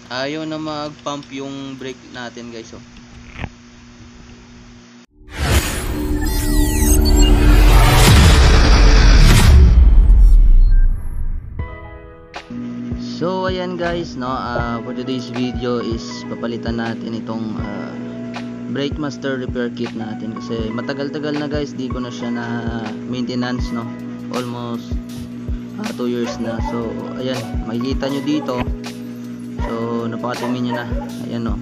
Ayaw na mag-pump yung brake natin, guys. Oh. So ayan guys, no, for today's video is papalitan natin itong brake master repair kit natin kasi matagal-tagal na guys, di ko na siya na maintenance, no, almost 2 years na. So ayan, makikita nyo dito, so napakadumi niya na, ayan, no,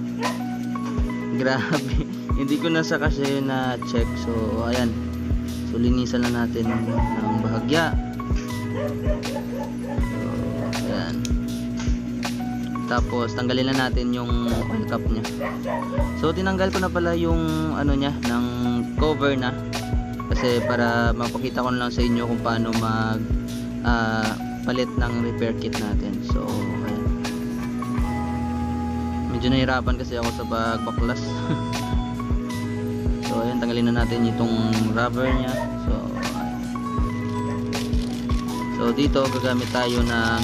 grabe. Hindi ko na sa kasi na check. So ayan, so linisan na natin ng bahagya. So ayan, tapos tanggalin na natin yung oil cap nya. So tinanggal ko na pala yung ano nya, ng cover na, kasi para mapakita ko na lang sa inyo kung paano mag palit ng repair kit natin. So ayan, medyo nahirapan kasi ako sa pagbaklas. So ayan, tanggalin na natin itong rubber nya. So dito gagamit tayo ng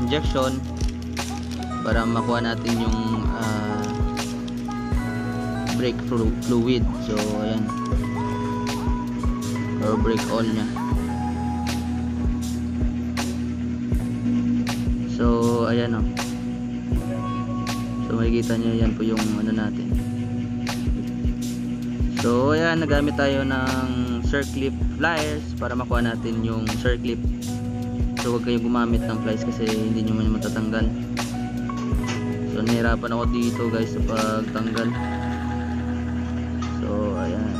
injection para makuha natin yung brake fluid. So ayan, or brake oil nya. So ayan, oh. So makikita nyo, yan po yung ano natin. So ayan, nagamit tayo ng circlip pliers para makuha natin yung circlip. So huwag kayo gumamit ng pliers kasi hindi nyo man matatanggal. So nahirapan ako dito guys sa pagtanggal. So ayan.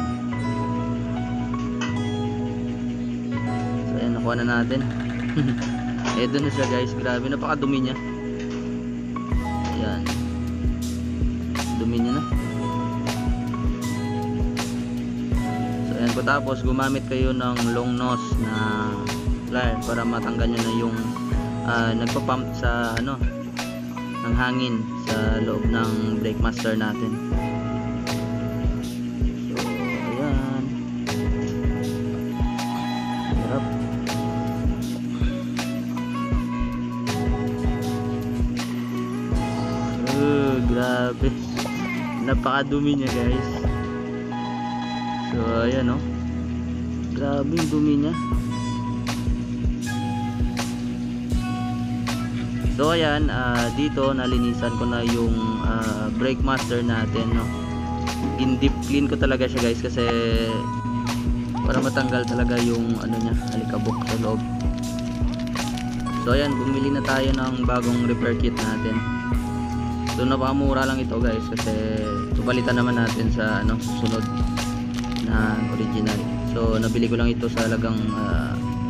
So ayan, nakuha na natin. Eto na siya guys, grabe, napakadumi niya. Ayan, dumi niya na. So ayan, tapos gumamit kayo ng long nose na plier para matanggal nyo na yung nagpa-pump sa ano, ng hangin sa loob ng brake master natin. So ayan, hirap. Grabe, napakadumi niya guys. So ayan, oh, grabe yung dumi niya. So ayan, dito nalinisan ko na yung brake master natin, no. Deep clean ko talaga siya guys kasi para matanggal talaga yung ano niya, alikabok sa loob. So ayan, bumili na tayo ng bagong repair kit natin. So napakamura lang ito guys kasi tupalitan naman natin sa ano, susunod na original. So nabili ko lang ito sa halagang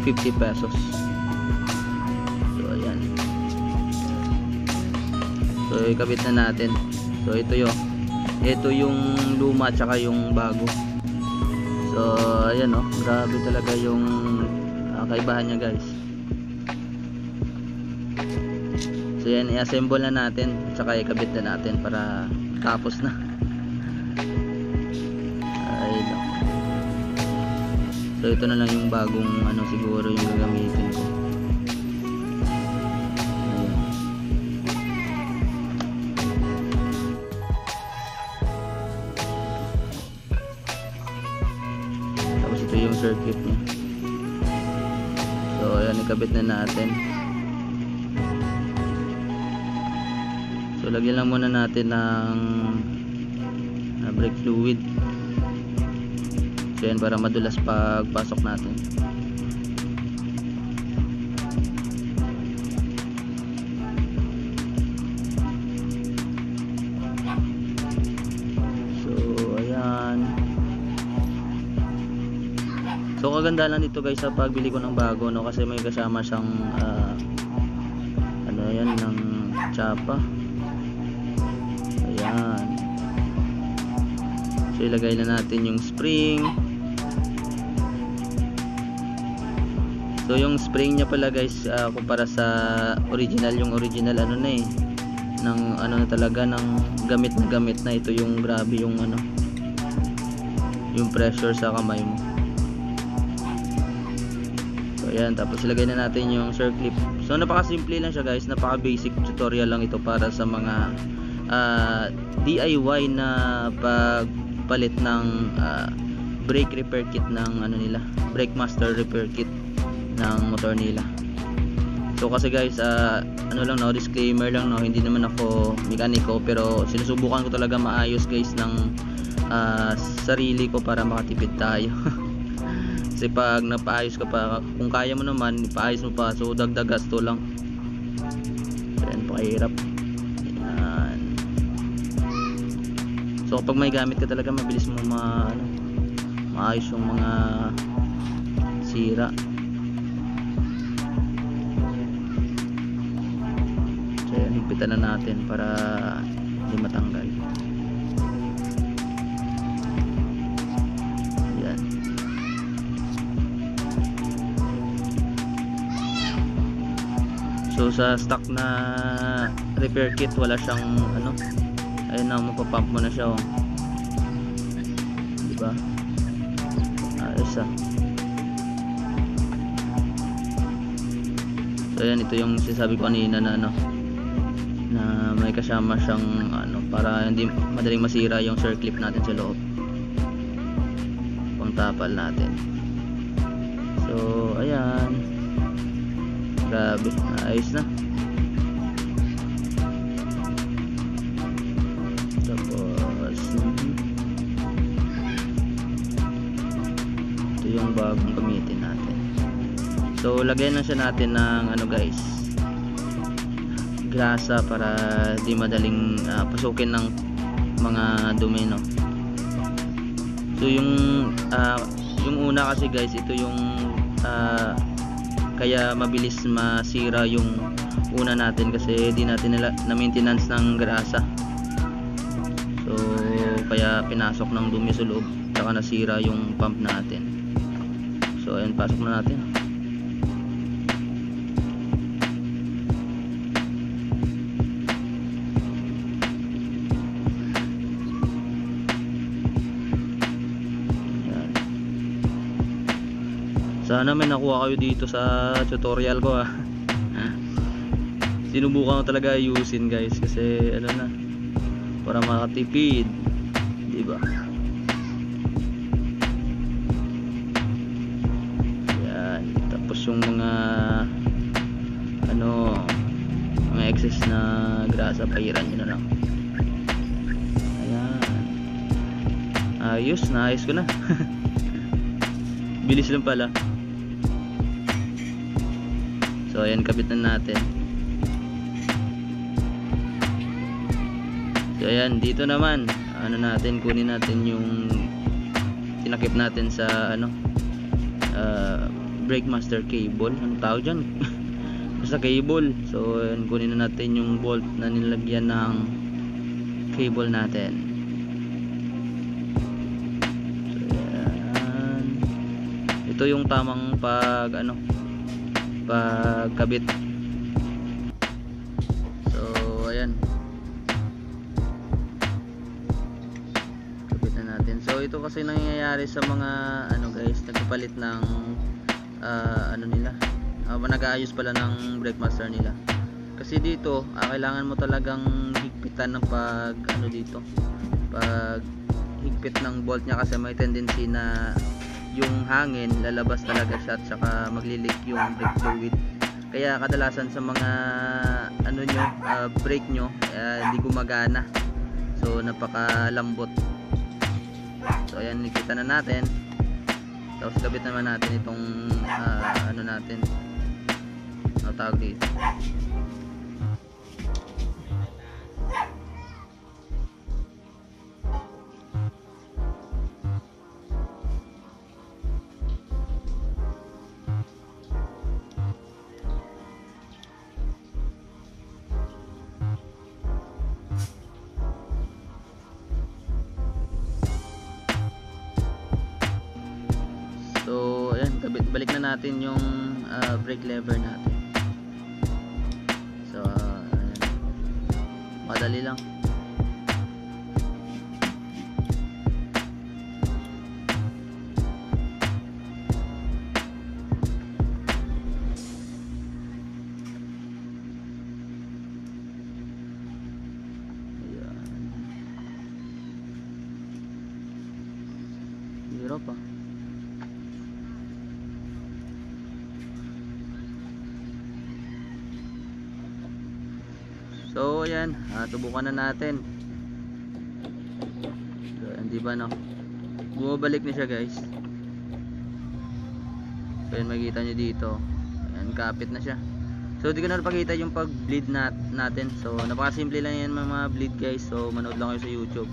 50 pesos. So ayan, so ikabit na natin. So ito yung luma at saka yung bago. So ayan, oh, grabe talaga yung kaibahan niya guys. So yan, i-assemble na natin at saka ikabit na natin para tapos na. Ay, so ito na lang yung bagong ano, siguro yung gagamitin ko. Tapos ito yung circuit niya. So ayan, ikabit na natin. So lagyan lang muna natin ng brake fluid. So yan, para madulas pagpasok natin. So ayan. So kaganda lang dito guys sa pagbili ko ng bago, no, kasi may kasama siyang ano yan, ng tsapa. Ayan. So ilagay na natin yung spring. So yung spring niya pala guys, kumpara sa original, yung original ano na eh, ng ano na talaga, ng gamit na ito yung grabe yung ano, yung pressure sa kamay mo. So ayan, tapos ilagay na natin yung circlip. So napaka-simple lang siya guys, napaka-basic tutorial lang ito para sa mga DIY na pagpalit ng brake repair kit ng ano nila, brake master repair kit ng motor nila. So kasi guys, ano lang no, disclaimer lang no, hindi naman ako mekaniko, pero sinusubukan ko talaga maayos guys ng sarili ko para makatipid tayo. Kasi pag napaayos ka pa, kung kaya mo naman ipaayos mo pa, so dagdag gasto lang. So yan, pakahirap. Yan. So kapag may gamit ka talaga, mabilis mo maayos yung mga sira. So yan, higpitan na natin para hindi matanggal. Yan. So sa stock na repair kit, wala siyang ano, ayun na, mapapump mo na siya, oh. Diba? Ayos ah. So yan, ito yung sinasabi ko kanina na ano, na may kasama siyang ano, para hindi madaling masira yung circlip natin sa loob, pang tapal natin. So ayan, grabe, ayos na. Tapos ito yung bagong gamitin natin. So lagyan na siya natin ng ano guys, grasa para di madaling pasukin ng mga dumi, no? So yung una kasi guys, ito yung kaya mabilis masira yung una natin kasi di natin na maintenance ng grasa. So kaya pinasok ng dumi sa loob, saka nasira yung pump natin. So ayun, pasok na natin. Sana may nakuha kayo dito sa tutorial ko, ha. Sinubukan ko talaga ayusin guys kasi ano na, para makatipid, diba? Yan. Tapos yung mga ano, mga excess na grasa, pahiran nyo na lang. Ayan. Ayos, naayos ko na. Bilis lang pala. So ayan, kabit na natin. So ayan, dito naman ano natin, kunin natin yung tinakip natin sa ano, brake master cable, anong tawag dyan? Basta cable. So ayan, kunin na natin yung bolt na nilagyan ng cable natin. So ayan, ito yung tamang pag ano, pagkabit. So ayan, kabit na natin. So ito kasi nangyayari sa mga ano guys, nagpapalit ng ano nila, nag-aayos pala ng brake master nila. Kasi dito kailangan mo talagang higpitan ng pag ano dito, pag higpit ng bolt nya, kasi may tendency na yung hangin lalabas talaga siya at saka maglilik yung brake fluid. Kaya kadalasan sa mga ano nyo, brake nyo hindi gumagana. So napakalambot. So ayan, nakita na natin. Tapos kabit naman natin itong ano natin, ano tawag dito, so ayan, balik na natin yung brake lever natin. So ayan, madali lang. tropa. So ayan, tubukan na natin. So hindi ba no, bumabalik na siya guys. So ayan, makikita nyo dito, ayan, kapit na siya. So di ko na napakita yung pag bleed natin. So napakasimple lang yan mga bleed guys. So manood lang kayo sa YouTube.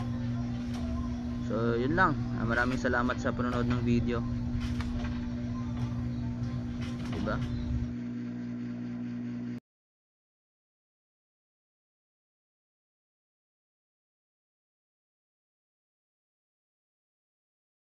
So yun lang, maraming salamat sa panonood ng video, diba?